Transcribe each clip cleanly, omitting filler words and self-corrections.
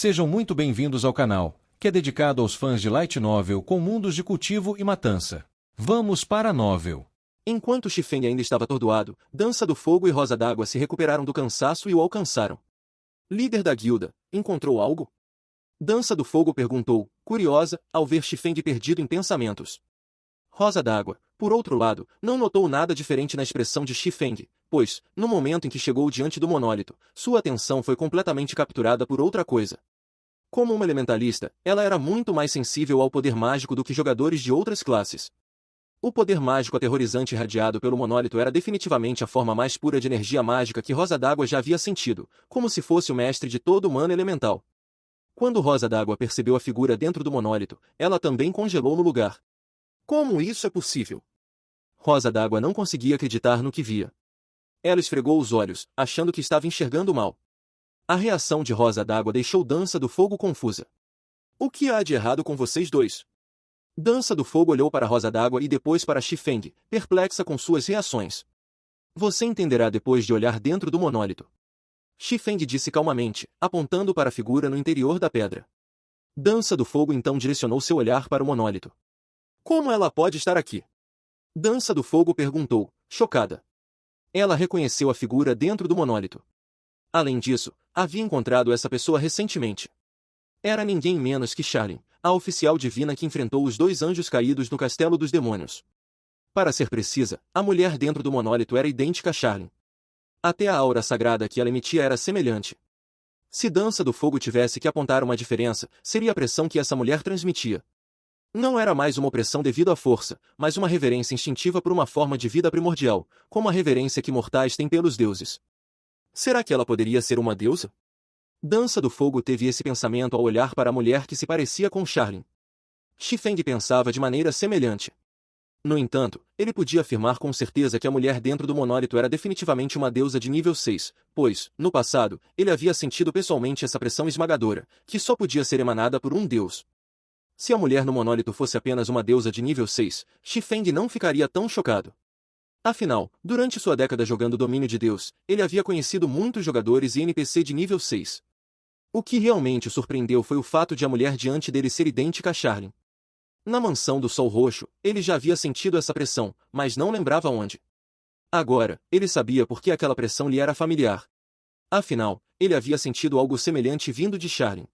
Sejam muito bem-vindos ao canal, que é dedicado aos fãs de Light Novel com mundos de cultivo e matança. Vamos para a novel. Enquanto Xifeng ainda estava atordoado, Dança do Fogo e Rosa d'Água se recuperaram do cansaço e o alcançaram. Líder da guilda, encontrou algo? Dança do Fogo perguntou, curiosa, ao ver Xifeng perdido em pensamentos. Rosa d'Água, por outro lado, não notou nada diferente na expressão de Xifeng, pois, no momento em que chegou diante do monólito, sua atenção foi completamente capturada por outra coisa. Como uma elementalista, ela era muito mais sensível ao poder mágico do que jogadores de outras classes. O poder mágico aterrorizante irradiado pelo monólito era definitivamente a forma mais pura de energia mágica que Rosa d'Água já havia sentido, como se fosse o mestre de todo humano elemental. Quando Rosa d'Água percebeu a figura dentro do monólito, ela também congelou no lugar. Como isso é possível? Rosa d'Água não conseguia acreditar no que via. Ela esfregou os olhos, achando que estava enxergando mal. A reação de Rosa d'Água deixou Dança do Fogo confusa. O que há de errado com vocês dois? Dança do Fogo olhou para Rosa d'Água e depois para Xifeng, perplexa com suas reações. Você entenderá depois de olhar dentro do monólito. Xifeng disse calmamente, apontando para a figura no interior da pedra. Dança do Fogo então direcionou seu olhar para o monólito. Como ela pode estar aqui? Dança do Fogo perguntou, chocada. Ela reconheceu a figura dentro do monólito. Além disso, havia encontrado essa pessoa recentemente. Era ninguém menos que Charlene, a oficial divina que enfrentou os dois anjos caídos no Castelo dos Demônios. Para ser precisa, a mulher dentro do monólito era idêntica a Charlene. Até a aura sagrada que ela emitia era semelhante. Se Dança do Fogo tivesse que apontar uma diferença, seria a pressão que essa mulher transmitia. Não era mais uma opressão devido à força, mas uma reverência instintiva por uma forma de vida primordial, como a reverência que mortais têm pelos deuses. Será que ela poderia ser uma deusa? Dança do Fogo teve esse pensamento ao olhar para a mulher que se parecia com Charlene. Xifeng pensava de maneira semelhante. No entanto, ele podia afirmar com certeza que a mulher dentro do monólito era definitivamente uma deusa de nível 6, pois, no passado, ele havia sentido pessoalmente essa pressão esmagadora, que só podia ser emanada por um deus. Se a mulher no monólito fosse apenas uma deusa de nível 6, Xifeng não ficaria tão chocado. Afinal, durante sua década jogando Domínio de Deus, ele havia conhecido muitos jogadores e NPC de nível 6. O que realmente o surpreendeu foi o fato de a mulher diante dele ser idêntica a Charlene. Na mansão do Sol Roxo, ele já havia sentido essa pressão, mas não lembrava onde. Agora, ele sabia por que aquela pressão lhe era familiar. Afinal, ele havia sentido algo semelhante vindo de Charlene.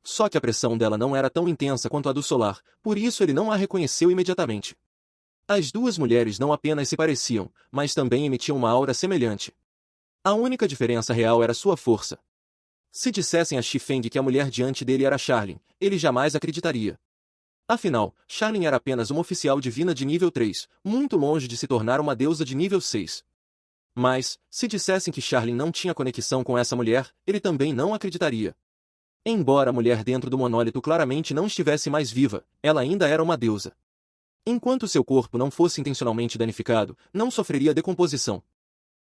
Só que a pressão dela não era tão intensa quanto a do Solar, por isso ele não a reconheceu imediatamente. As duas mulheres não apenas se pareciam, mas também emitiam uma aura semelhante. A única diferença real era sua força. Se dissessem a Xifeng que a mulher diante dele era Charlene, ele jamais acreditaria. Afinal, Charlene era apenas uma oficial divina de nível 3, muito longe de se tornar uma deusa de nível 6. Mas, se dissessem que Charlene não tinha conexão com essa mulher, ele também não acreditaria. Embora a mulher dentro do monólito claramente não estivesse mais viva, ela ainda era uma deusa. Enquanto seu corpo não fosse intencionalmente danificado, não sofreria decomposição.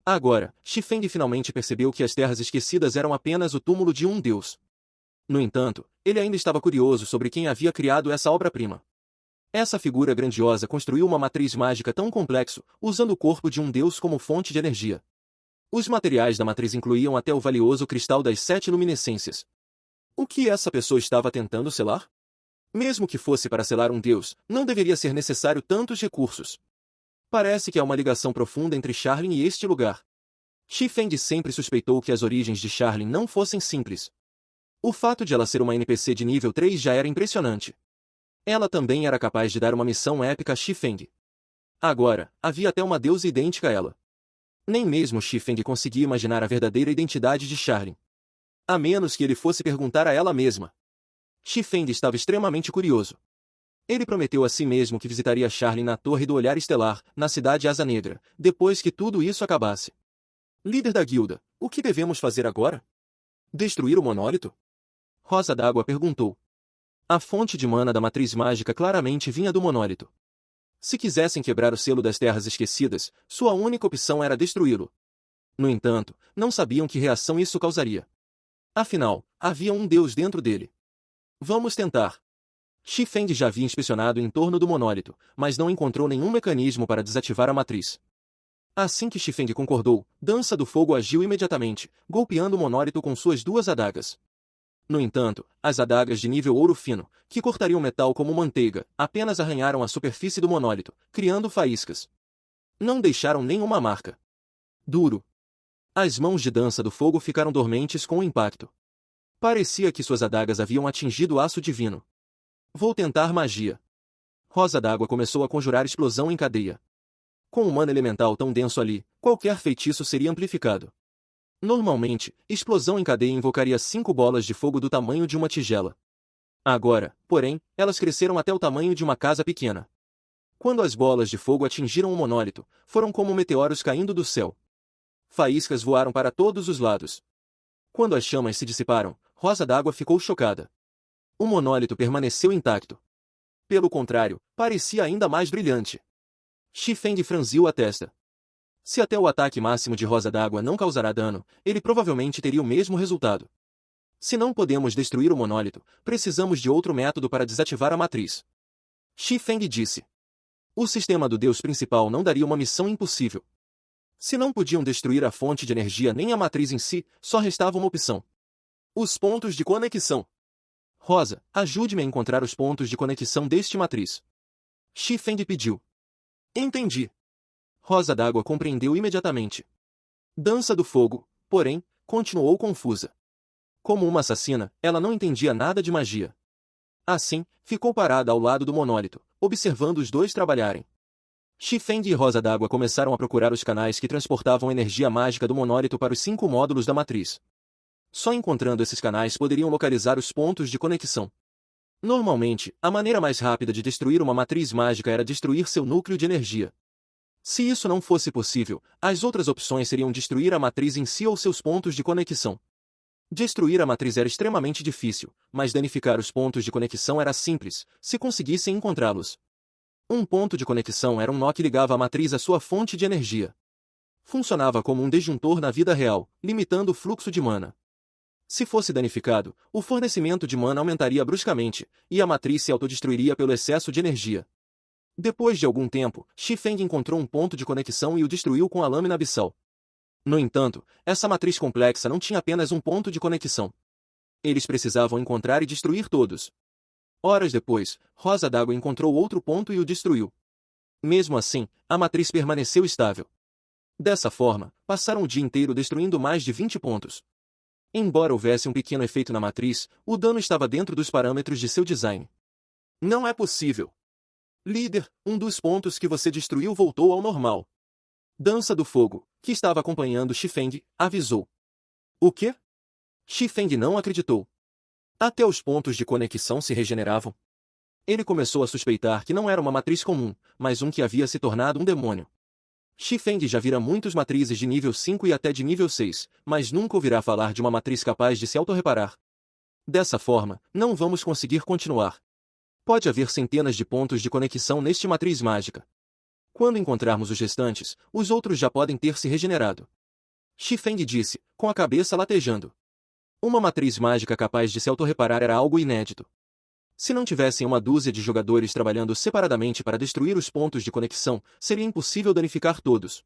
Agora, Xifeng finalmente percebeu que as Terras Esquecidas eram apenas o túmulo de um deus. No entanto, ele ainda estava curioso sobre quem havia criado essa obra-prima. Essa figura grandiosa construiu uma matriz mágica tão complexa, usando o corpo de um deus como fonte de energia. Os materiais da matriz incluíam até o valioso cristal das 7 luminescências. O que essa pessoa estava tentando selar? Mesmo que fosse para selar um deus, não deveria ser necessário tantos recursos. Parece que há uma ligação profunda entre Charlene e este lugar. Xifeng sempre suspeitou que as origens de Charlene não fossem simples. O fato de ela ser uma NPC de nível 3 já era impressionante. Ela também era capaz de dar uma missão épica a Xifeng. Agora, havia até uma deusa idêntica a ela. Nem mesmo Xifeng conseguia imaginar a verdadeira identidade de Charlene. A menos que ele fosse perguntar a ela mesma. Xifeng estava extremamente curioso. Ele prometeu a si mesmo que visitaria Charlene na Torre do Olhar Estelar, na cidade Asa Negra, depois que tudo isso acabasse. Líder da guilda, o que devemos fazer agora? Destruir o monólito? Rosa d'Água perguntou. A fonte de mana da matriz mágica claramente vinha do monólito. Se quisessem quebrar o selo das Terras Esquecidas, sua única opção era destruí-lo. No entanto, não sabiam que reação isso causaria. Afinal, havia um deus dentro dele. Vamos tentar. Xifeng já havia inspecionado em torno do monólito, mas não encontrou nenhum mecanismo para desativar a matriz. Assim que Xifeng concordou, Dança do Fogo agiu imediatamente, golpeando o monólito com suas duas adagas. No entanto, as adagas de nível ouro fino, que cortariam metal como manteiga, apenas arranharam a superfície do monólito, criando faíscas. Não deixaram nenhuma marca. Duro. As mãos de Dança do Fogo ficaram dormentes com o impacto. Parecia que suas adagas haviam atingido o aço divino. Vou tentar magia. Rosa d'Água começou a conjurar explosão em cadeia. Com um mana elemental tão denso ali, qualquer feitiço seria amplificado. Normalmente, explosão em cadeia invocaria 5 bolas de fogo do tamanho de uma tigela. Agora, porém, elas cresceram até o tamanho de uma casa pequena. Quando as bolas de fogo atingiram o monólito, foram como meteoros caindo do céu. Faíscas voaram para todos os lados. Quando as chamas se dissiparam, Rosa d'Água ficou chocada. O monólito permaneceu intacto. Pelo contrário, parecia ainda mais brilhante. Xifeng franziu a testa. Se até o ataque máximo de Rosa d'Água não causará dano, ele provavelmente teria o mesmo resultado. Se não podemos destruir o monólito, precisamos de outro método para desativar a matriz. Xifeng disse. O sistema do deus principal não daria uma missão impossível. Se não podiam destruir a fonte de energia nem a matriz em si, só restava uma opção. Os pontos de conexão. Rosa, ajude-me a encontrar os pontos de conexão deste matriz. Xifeng pediu. Entendi. Rosa d'Água compreendeu imediatamente. Dança do Fogo, porém, continuou confusa. Como uma assassina, ela não entendia nada de magia. Assim, ficou parada ao lado do monólito, observando os dois trabalharem. Xifeng e Rosa d'Água começaram a procurar os canais que transportavam energia mágica do monólito para os 5 módulos da matriz. Só encontrando esses canais poderiam localizar os pontos de conexão. Normalmente, a maneira mais rápida de destruir uma matriz mágica era destruir seu núcleo de energia. Se isso não fosse possível, as outras opções seriam destruir a matriz em si ou seus pontos de conexão. Destruir a matriz era extremamente difícil, mas danificar os pontos de conexão era simples, se conseguissem encontrá-los. Um ponto de conexão era um nó que ligava a matriz à sua fonte de energia. Funcionava como um disjuntor na vida real, limitando o fluxo de mana. Se fosse danificado, o fornecimento de mana aumentaria bruscamente, e a matriz se autodestruiria pelo excesso de energia. Depois de algum tempo, Xifeng encontrou um ponto de conexão e o destruiu com a lâmina abissal. No entanto, essa matriz complexa não tinha apenas um ponto de conexão. Eles precisavam encontrar e destruir todos. Horas depois, Rosa d'Água encontrou outro ponto e o destruiu. Mesmo assim, a matriz permaneceu estável. Dessa forma, passaram o dia inteiro destruindo mais de 20 pontos. Embora houvesse um pequeno efeito na matriz, o dano estava dentro dos parâmetros de seu design. Não é possível. Líder, um dos pontos que você destruiu voltou ao normal. Dança do Fogo, que estava acompanhando Xifeng, avisou. O quê? Xifeng não acreditou. Até os pontos de conexão se regeneravam. Ele começou a suspeitar que não era uma matriz comum, mas um que havia se tornado um demônio. Xifeng já vira muitas matrizes de nível 5 e até de nível 6, mas nunca ouvirá falar de uma matriz capaz de se autorreparar. Dessa forma, não vamos conseguir continuar. Pode haver centenas de pontos de conexão neste matriz mágica. Quando encontrarmos os restantes, os outros já podem ter se regenerado. Xifeng disse, com a cabeça latejando. Uma matriz mágica capaz de se autorreparar era algo inédito. Se não tivessem uma dúzia de jogadores trabalhando separadamente para destruir os pontos de conexão, seria impossível danificar todos.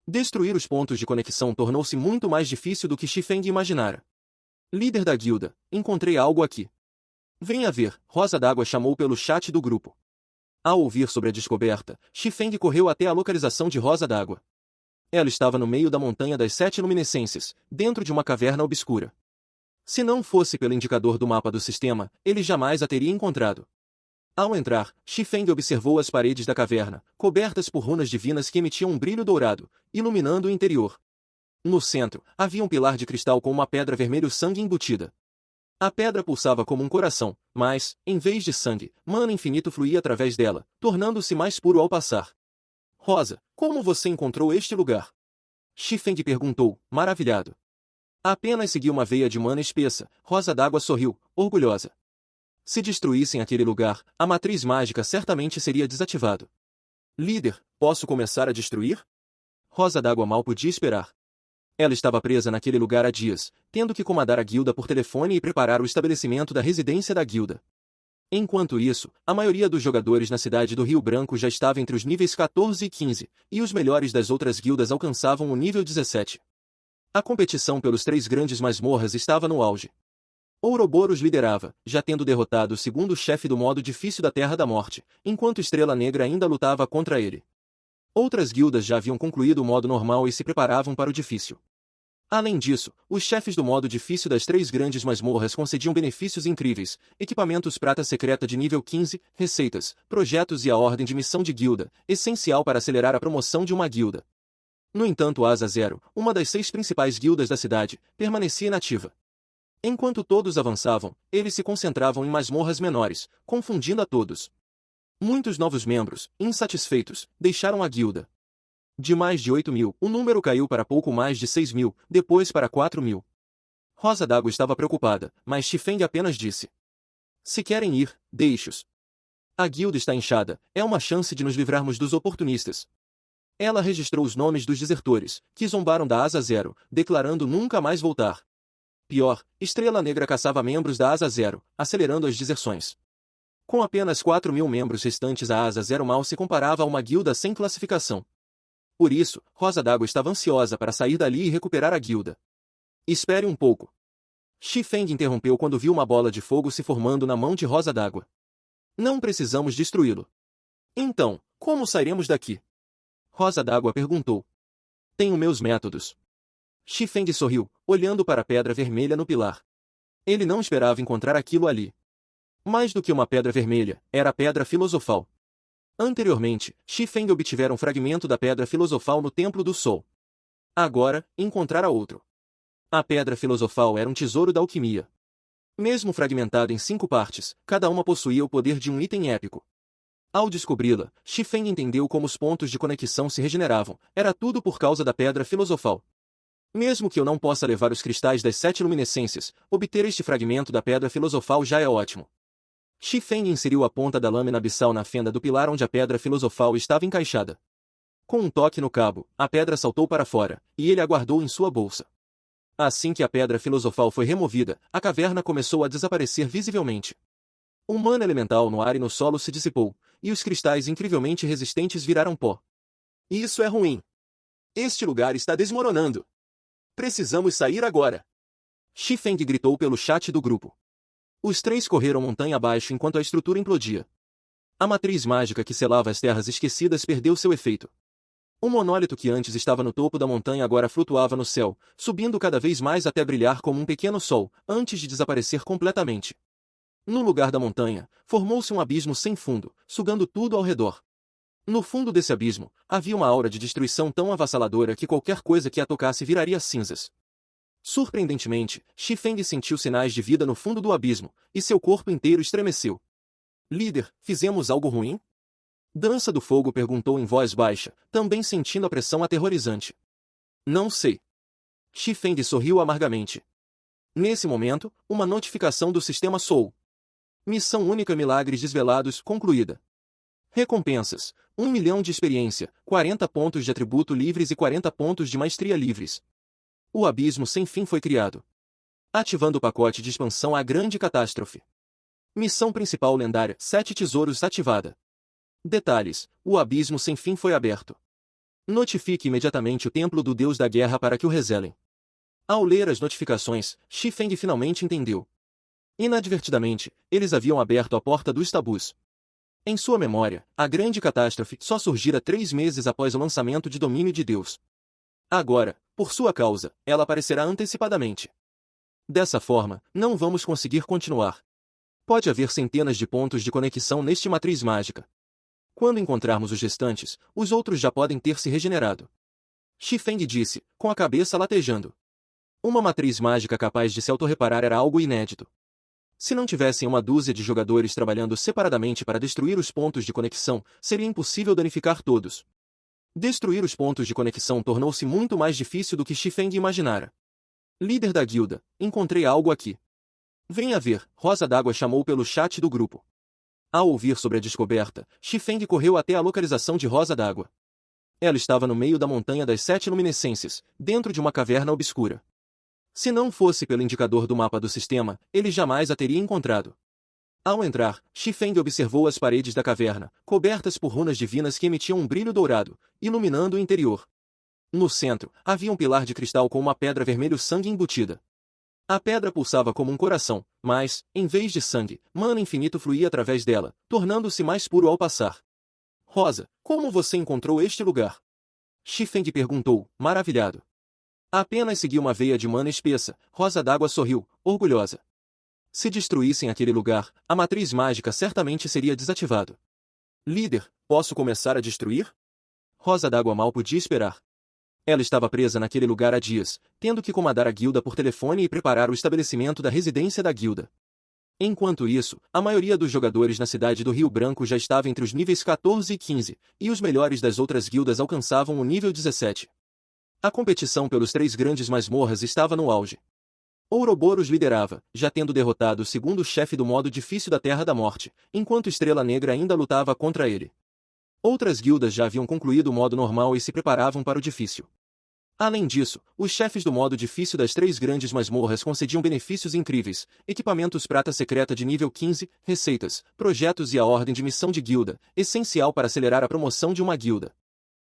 Destruir os pontos de conexão tornou-se muito mais difícil do que Xifeng imaginara. Líder da guilda, encontrei algo aqui. Venha ver, Rosa d'Água chamou pelo chat do grupo. Ao ouvir sobre a descoberta, Xifeng correu até a localização de Rosa d'Água. Ela estava no meio da Montanha das 7 Luminescências, dentro de uma caverna obscura. Se não fosse pelo indicador do mapa do sistema, ele jamais a teria encontrado. Ao entrar, Xifeng observou as paredes da caverna, cobertas por runas divinas que emitiam um brilho dourado, iluminando o interior. No centro, havia um pilar de cristal com uma pedra vermelho sangue embutida. A pedra pulsava como um coração, mas, em vez de sangue, mana infinito fluía através dela, tornando-se mais puro ao passar. Rosa, como você encontrou este lugar? Xifeng perguntou, maravilhado. Apenas segui uma veia de mana espessa, Rosa d'Água sorriu, orgulhosa. Se destruíssem aquele lugar, a matriz mágica certamente seria desativado. Líder, posso começar a destruir? Rosa d'Água mal podia esperar. Ela estava presa naquele lugar há dias, tendo que comandar a guilda por telefone e preparar o estabelecimento da residência da guilda. Enquanto isso, a maioria dos jogadores na cidade do Rio Branco já estava entre os níveis 14 e 15, e os melhores das outras guildas alcançavam o nível 17. A competição pelos 3 grandes masmorras estava no auge. Ouroboros liderava, já tendo derrotado o segundo chefe do modo difícil da Terra da Morte, enquanto Estrela Negra ainda lutava contra ele. Outras guildas já haviam concluído o modo normal e se preparavam para o difícil. Além disso, os chefes do modo difícil das 3 grandes masmorras concediam benefícios incríveis, equipamentos prata secreta de nível 15, receitas, projetos e a ordem de missão de guilda, essencial para acelerar a promoção de uma guilda. No entanto, a Asa Zero, uma das 6 principais guildas da cidade, permanecia inativa. Enquanto todos avançavam, eles se concentravam em masmorras menores, confundindo a todos. Muitos novos membros, insatisfeitos, deixaram a guilda. De mais de 8.000, o número caiu para pouco mais de 6.000, depois para 4.000. Rosa d'Água estava preocupada, mas Chifeng apenas disse: "Se querem ir, deixe-os. A guilda está inchada, é uma chance de nos livrarmos dos oportunistas." Ela registrou os nomes dos desertores, que zombaram da Asa Zero, declarando nunca mais voltar. Pior, Estrela Negra caçava membros da Asa Zero, acelerando as deserções. Com apenas 4.000 membros restantes, a Asa Zero mal se comparava a uma guilda sem classificação. Por isso, Rosa d'Água estava ansiosa para sair dali e recuperar a guilda. "Espere um pouco." Chifeng interrompeu quando viu uma bola de fogo se formando na mão de Rosa d'Água. "Não precisamos destruí-lo." "Então, como sairemos daqui?" Rosa d'Água perguntou. "Tenho meus métodos." Chifeng sorriu, olhando para a pedra vermelha no pilar. Ele não esperava encontrar aquilo ali. Mais do que uma pedra vermelha, era a Pedra Filosofal. Anteriormente, Chifeng obtivera um fragmento da Pedra Filosofal no Templo do Sol. Agora, encontrara outro. A Pedra Filosofal era um tesouro da alquimia. Mesmo fragmentado em 5 partes, cada uma possuía o poder de um item épico. Ao descobri-la, Chifeng entendeu como os pontos de conexão se regeneravam. Era tudo por causa da Pedra Filosofal. "Mesmo que eu não possa levar os cristais das 7 luminescências, obter este fragmento da Pedra Filosofal já é ótimo." Chifeng inseriu a ponta da lâmina abissal na fenda do pilar onde a Pedra Filosofal estava encaixada. Com um toque no cabo, a pedra saltou para fora, e ele a guardou em sua bolsa. Assim que a Pedra Filosofal foi removida, a caverna começou a desaparecer visivelmente. Um mana elemental no ar e no solo se dissipou, e os cristais incrivelmente resistentes viraram pó. "Isso é ruim. Este lugar está desmoronando. Precisamos sair agora." Chifeng gritou pelo chat do grupo. Os 3 correram montanha abaixo enquanto a estrutura implodia. A matriz mágica que selava as terras esquecidas perdeu seu efeito. O monólito que antes estava no topo da montanha agora flutuava no céu, subindo cada vez mais até brilhar como um pequeno sol, antes de desaparecer completamente. No lugar da montanha, formou-se um abismo sem fundo, sugando tudo ao redor. No fundo desse abismo, havia uma aura de destruição tão avassaladora que qualquer coisa que a tocasse viraria cinzas. Surpreendentemente, Chifeng sentiu sinais de vida no fundo do abismo, e seu corpo inteiro estremeceu. "Líder, fizemos algo ruim?" Dança do Fogo perguntou em voz baixa, também sentindo a pressão aterrorizante. "Não sei." Chifeng sorriu amargamente. Nesse momento, uma notificação do sistema soou. "Missão única Milagres Desvelados concluída. Recompensas: 1 milhão de experiência, 40 pontos de atributo livres e 40 pontos de maestria livres." O abismo sem fim foi criado. Ativando o pacote de expansão A Grande Catástrofe. Missão principal lendária: 7 tesouros ativada. Detalhes: o abismo sem fim foi aberto. Notifique imediatamente o Templo do Deus da Guerra para que o rezelem. Ao ler as notificações, Chifeng finalmente entendeu. Inadvertidamente, eles haviam aberto a porta dos tabus. Em sua memória, a Grande Catástrofe só surgira 3 meses após o lançamento de Domínio de Deus. Agora, por sua causa, ela aparecerá antecipadamente. Dessa forma, não vamos conseguir continuar. Pode haver centenas de pontos de conexão neste matriz mágica. Quando encontrarmos os restantes, os outros já podem ter se regenerado. Chifeng disse, com a cabeça latejando. Uma matriz mágica capaz de se autorreparar era algo inédito. Se não tivessem uma dúzia de jogadores trabalhando separadamente para destruir os pontos de conexão, seria impossível danificar todos. Destruir os pontos de conexão tornou-se muito mais difícil do que Chifeng imaginara. "Líder da guilda, encontrei algo aqui." "Venha ver", Rosa d'Água chamou pelo chat do grupo. Ao ouvir sobre a descoberta, Chifeng correu até a localização de Rosa d'Água. Ela estava no meio da Montanha das 7 Luminescências, dentro de uma caverna obscura. Se não fosse pelo indicador do mapa do sistema, ele jamais a teria encontrado. Ao entrar, Chifeng observou as paredes da caverna, cobertas por runas divinas que emitiam um brilho dourado, iluminando o interior. No centro, havia um pilar de cristal com uma pedra vermelho sangue embutida. A pedra pulsava como um coração, mas, em vez de sangue, mana infinito fluía através dela, tornando-se mais puro ao passar. Rosa, como você encontrou este lugar? Xifeng perguntou, maravilhado. Apenas segui uma veia de mana espessa. Rosa d'Água sorriu, orgulhosa. Se destruíssem aquele lugar, a matriz mágica certamente seria desativado. Líder, posso começar a destruir? Rosa d'Água mal podia esperar. Ela estava presa naquele lugar há dias, tendo que comandar a guilda por telefone e preparar o estabelecimento da residência da guilda. Enquanto isso, a maioria dos jogadores na cidade do Rio Branco já estava entre os níveis 14 e 15, e os melhores das outras guildas alcançavam o nível 17. A competição pelos 3 grandes masmorras estava no auge. Ouroboros liderava, já tendo derrotado o segundo chefe do modo difícil da Terra da Morte, enquanto Estrela Negra ainda lutava contra ele. Outras guildas já haviam concluído o modo normal e se preparavam para o difícil. Além disso, os chefes do modo difícil das 3 grandes masmorras concediam benefícios incríveis, equipamentos prata secreta de nível 15, receitas, projetos e a ordem de missão de guilda, essencial para acelerar a promoção de uma guilda.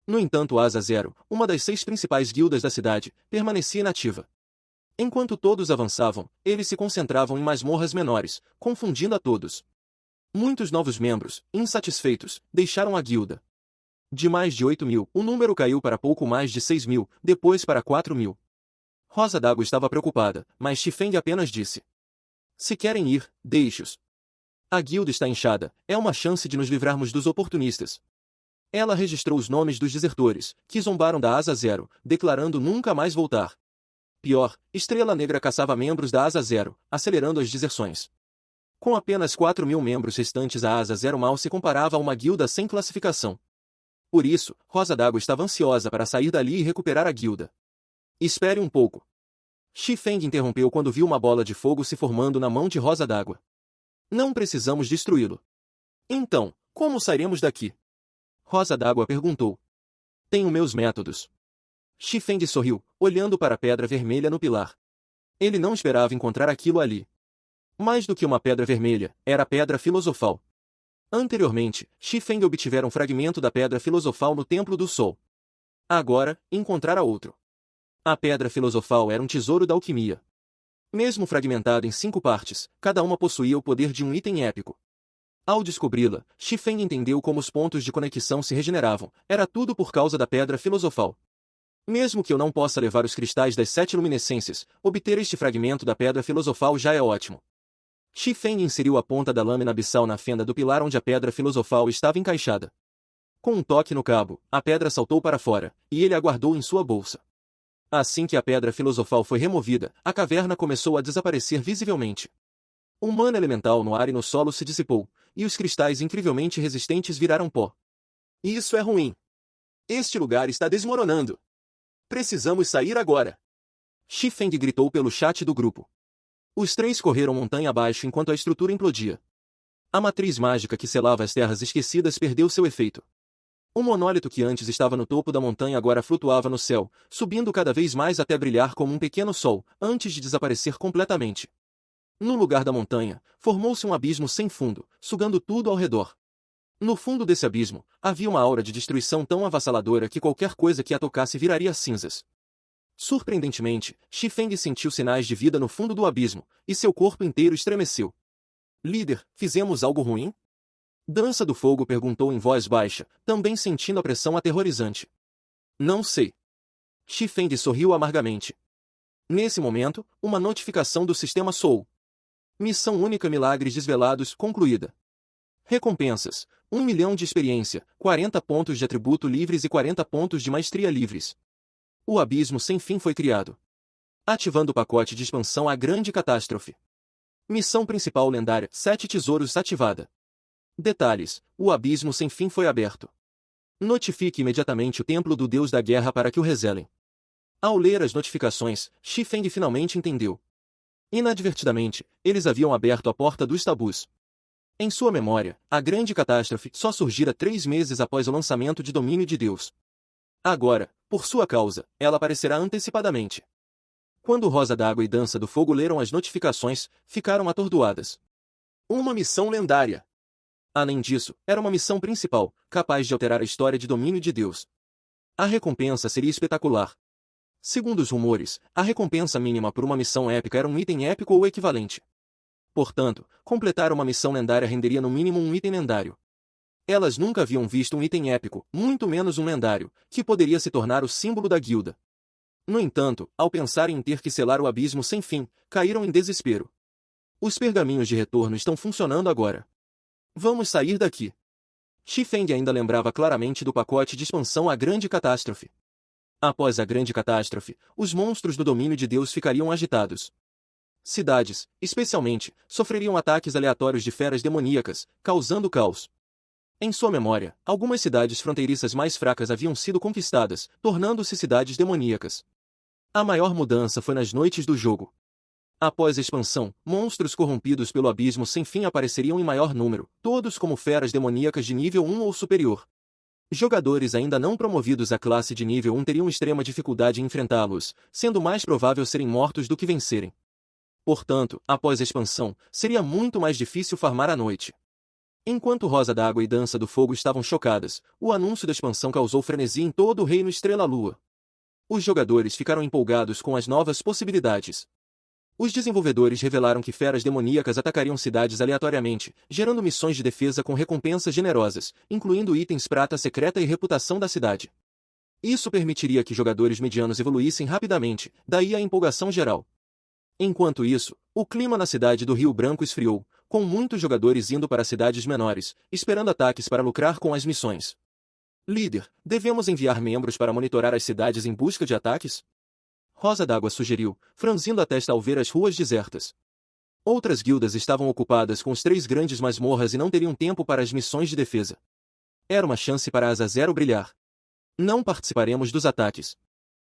No entanto, a Asa Zero, uma das 6 principais guildas da cidade, permanecia inativa. Enquanto todos avançavam, eles se concentravam em masmorras menores, confundindo a todos. Muitos novos membros, insatisfeitos, deixaram a guilda. De mais de 8.000, o número caiu para pouco mais de 6.000, depois para 4.000. Rosa d'Água estava preocupada, mas Xifeng apenas disse: se querem ir, deixe-os. A guilda está inchada, é uma chance de nos livrarmos dos oportunistas. Ela registrou os nomes dos desertores, que zombaram da Asa Zero, declarando nunca mais voltar. Pior, Estrela Negra caçava membros da Asa Zero, acelerando as deserções. Com apenas 4.000 membros restantes, a Asa Zero mal se comparava a uma guilda sem classificação. Por isso, Rosa d'Água estava ansiosa para sair dali e recuperar a guilda. Espere um pouco. Xifeng interrompeu quando viu uma bola de fogo se formando na mão de Rosa d'Água. Não precisamos destruí-lo. Então, como sairemos daqui? Rosa d'Água perguntou. Tenho meus métodos. Xifeng sorriu, olhando para a pedra vermelha no pilar. Ele não esperava encontrar aquilo ali. Mais do que uma pedra vermelha, era a pedra filosofal. Anteriormente, Xifeng obtivera um fragmento da pedra filosofal no Templo do Sol. Agora, encontrara outro. A pedra filosofal era um tesouro da alquimia. Mesmo fragmentado em 5 partes, cada uma possuía o poder de um item épico. Ao descobri-la, Xifeng entendeu como os pontos de conexão se regeneravam. Era tudo por causa da pedra filosofal. Mesmo que eu não possa levar os cristais das 7 luminescências, obter este fragmento da pedra filosofal já é ótimo. Xifeng inseriu a ponta da lâmina abissal na fenda do pilar onde a pedra filosofal estava encaixada. Com um toque no cabo, a pedra saltou para fora, e ele a guardou em sua bolsa. Assim que a pedra filosofal foi removida, a caverna começou a desaparecer visivelmente. O mana elemental no ar e no solo se dissipou, e os cristais incrivelmente resistentes viraram pó. Isso é ruim. Este lugar está desmoronando. Precisamos sair agora. Xifeng gritou pelo chat do grupo. Os 3 correram montanha abaixo enquanto a estrutura implodia. A matriz mágica que selava as terras esquecidas perdeu seu efeito. O monólito que antes estava no topo da montanha agora flutuava no céu, subindo cada vez mais até brilhar como um pequeno sol, antes de desaparecer completamente. No lugar da montanha, formou-se um abismo sem fundo, sugando tudo ao redor. No fundo desse abismo, havia uma aura de destruição tão avassaladora que qualquer coisa que a tocasse viraria cinzas. Surpreendentemente, Xifeng sentiu sinais de vida no fundo do abismo, e seu corpo inteiro estremeceu. Líder, fizemos algo ruim? Dança do Fogo perguntou em voz baixa, também sentindo a pressão aterrorizante. Não sei. Xifeng sorriu amargamente. Nesse momento, uma notificação do sistema soou. Missão única Milagres Desvelados concluída. Recompensas: 1 milhão de experiência, 40 pontos de atributo livres e 40 pontos de maestria livres. O abismo sem fim foi criado. Ativando o pacote de expansão A Grande Catástrofe. Missão principal lendária, 7 tesouros ativada. Detalhes: o abismo sem fim foi aberto. Notifique imediatamente o Templo do Deus da Guerra para que o rezelem. Ao ler as notificações, Xifeng finalmente entendeu. Inadvertidamente, eles haviam aberto a porta dos tabus. Em sua memória, a Grande Catástrofe só surgira 3 meses após o lançamento de Domínio de Deus. Agora, por sua causa, ela aparecerá antecipadamente. Quando Rosa d'Água e Dança do Fogo leram as notificações, ficaram atordoadas. Uma missão lendária. Além disso, era uma missão principal, capaz de alterar a história de Domínio de Deus. A recompensa seria espetacular. Segundo os rumores, a recompensa mínima por uma missão épica era um item épico ou equivalente. Portanto, completar uma missão lendária renderia no mínimo um item lendário. Elas nunca haviam visto um item épico, muito menos um lendário, que poderia se tornar o símbolo da guilda. No entanto, ao pensarem em ter que selar o abismo sem fim, caíram em desespero. Os pergaminhos de retorno estão funcionando agora. Vamos sair daqui. Xifeng ainda lembrava claramente do pacote de expansão A Grande Catástrofe. Após a Grande Catástrofe, os monstros do domínio de Deus ficariam agitados. Cidades, especialmente, sofreriam ataques aleatórios de feras demoníacas, causando caos. Em sua memória, algumas cidades fronteiriças mais fracas haviam sido conquistadas, tornando-se cidades demoníacas. A maior mudança foi nas noites do jogo. Após a expansão, monstros corrompidos pelo abismo sem fim apareceriam em maior número, todos como feras demoníacas de nível 1 ou superior. Jogadores ainda não promovidos à classe de nível 1 teriam extrema dificuldade em enfrentá-los, sendo mais provável serem mortos do que vencerem. Portanto, após a expansão, seria muito mais difícil farmar à noite. Enquanto Rosa d'Água e Dança do Fogo estavam chocadas, o anúncio da expansão causou frenesi em todo o Reino Estrela-Lua. Os jogadores ficaram empolgados com as novas possibilidades. Os desenvolvedores revelaram que feras demoníacas atacariam cidades aleatoriamente, gerando missões de defesa com recompensas generosas, incluindo itens prata secreta e reputação da cidade. Isso permitiria que jogadores medianos evoluíssem rapidamente, daí a empolgação geral. Enquanto isso, o clima na cidade do Rio Branco esfriou, com muitos jogadores indo para cidades menores, esperando ataques para lucrar com as missões. Líder, devemos enviar membros para monitorar as cidades em busca de ataques? Rosa d'Água sugeriu, franzindo a testa ao ver as ruas desertas. Outras guildas estavam ocupadas com os 3 grandes masmorras e não teriam tempo para as missões de defesa. Era uma chance para a Asa Zero brilhar. Não participaremos dos ataques.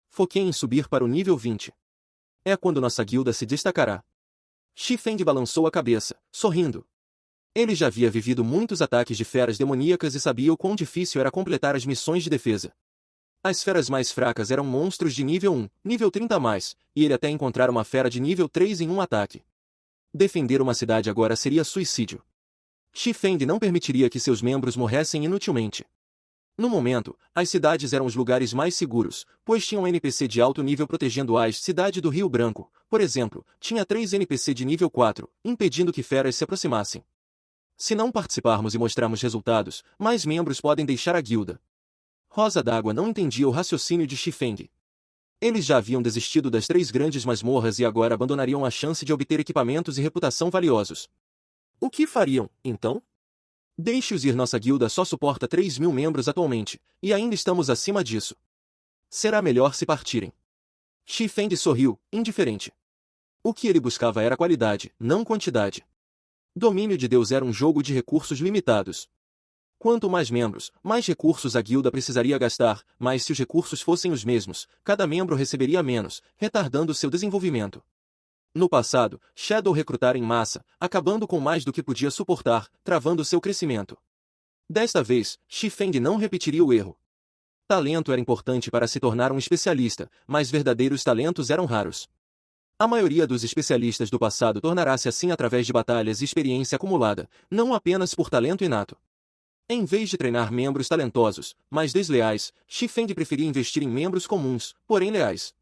Foquei em subir para o nível 20. É quando nossa guilda se destacará. Xifeng balançou a cabeça, sorrindo. Ele já havia vivido muitos ataques de feras demoníacas e sabia o quão difícil era completar as missões de defesa. As feras mais fracas eram monstros de nível 1, nível 30 a mais, e ele até encontrar uma fera de nível 3 em um ataque. Defender uma cidade agora seria suicídio. Xifeng não permitiria que seus membros morressem inutilmente. No momento, as cidades eram os lugares mais seguros, pois tinham um NPC de alto nível protegendo a cidade do Rio Branco, por exemplo, tinha 3 NPC de nível 4, impedindo que feras se aproximassem. Se não participarmos e mostrarmos resultados, mais membros podem deixar a guilda. Rosa d'Água não entendia o raciocínio de Xifeng. Eles já haviam desistido das 3 grandes masmorras e agora abandonariam a chance de obter equipamentos e reputação valiosos. O que fariam, então? Deixe-os ir, nossa guilda só suporta 3.000 membros atualmente, e ainda estamos acima disso. Será melhor se partirem. Xifeng sorriu, indiferente. O que ele buscava era qualidade, não quantidade. Domínio de Deus era um jogo de recursos limitados. Quanto mais membros, mais recursos a guilda precisaria gastar, mas se os recursos fossem os mesmos, cada membro receberia menos, retardando seu desenvolvimento. No passado, Shadow recrutara em massa, acabando com mais do que podia suportar, travando seu crescimento. Desta vez, Xifeng não repetiria o erro. Talento era importante para se tornar um especialista, mas verdadeiros talentos eram raros. A maioria dos especialistas do passado tornará-se assim através de batalhas e experiência acumulada, não apenas por talento inato. Em vez de treinar membros talentosos, mas desleais, Xifeng preferia investir em membros comuns, porém leais.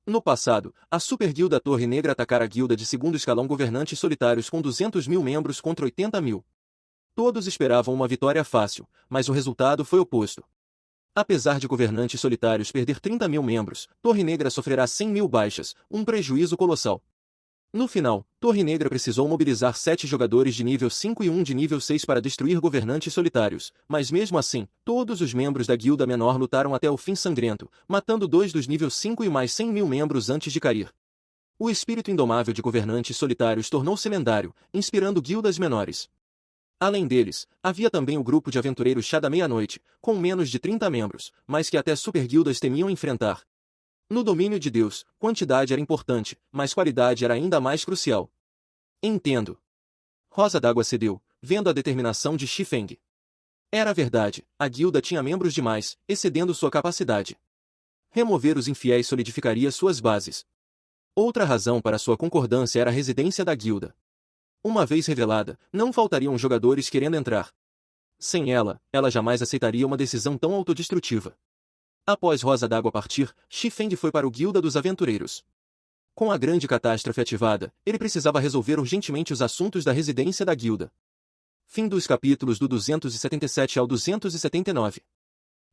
No passado, a Super Guilda Torre Negra atacara a guilda de segundo escalão governantes solitários com 200.000 membros contra 80.000. Todos esperavam uma vitória fácil, mas o resultado foi oposto. Apesar de governantes solitários perder 30.000 membros, Torre Negra sofrerá 100.000 baixas, um prejuízo colossal. No final, Torre Negra precisou mobilizar 7 jogadores de nível 5 e 1 de nível 6 para destruir governantes solitários, mas mesmo assim, todos os membros da guilda menor lutaram até o fim sangrento, matando 2 dos nível 5 e mais 100.000 membros antes de cair. O espírito indomável de governantes solitários tornou-se lendário, inspirando guildas menores. Além deles, havia também o grupo de aventureiros Chá da Meia-Noite, com menos de 30 membros, mas que até superguildas temiam enfrentar. No domínio de Deus, quantidade era importante, mas qualidade era ainda mais crucial. Entendo. Rosa d'Água cedeu, vendo a determinação de Xifeng. Era verdade, a guilda tinha membros demais, excedendo sua capacidade. Remover os infiéis solidificaria suas bases. Outra razão para sua concordância era a residência da guilda. Uma vez revelada, não faltariam jogadores querendo entrar. Sem ela, ela jamais aceitaria uma decisão tão autodestrutiva. Após Rosa d'Água partir, Xi-Feng foi para o Guilda dos Aventureiros. Com a grande catástrofe ativada, ele precisava resolver urgentemente os assuntos da residência da guilda. Fim dos capítulos do 277 ao 279.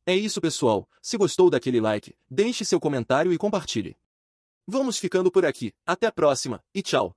É isso, pessoal. Se gostou daquele like, deixe seu comentário e compartilhe. Vamos ficando por aqui. Até a próxima, e tchau!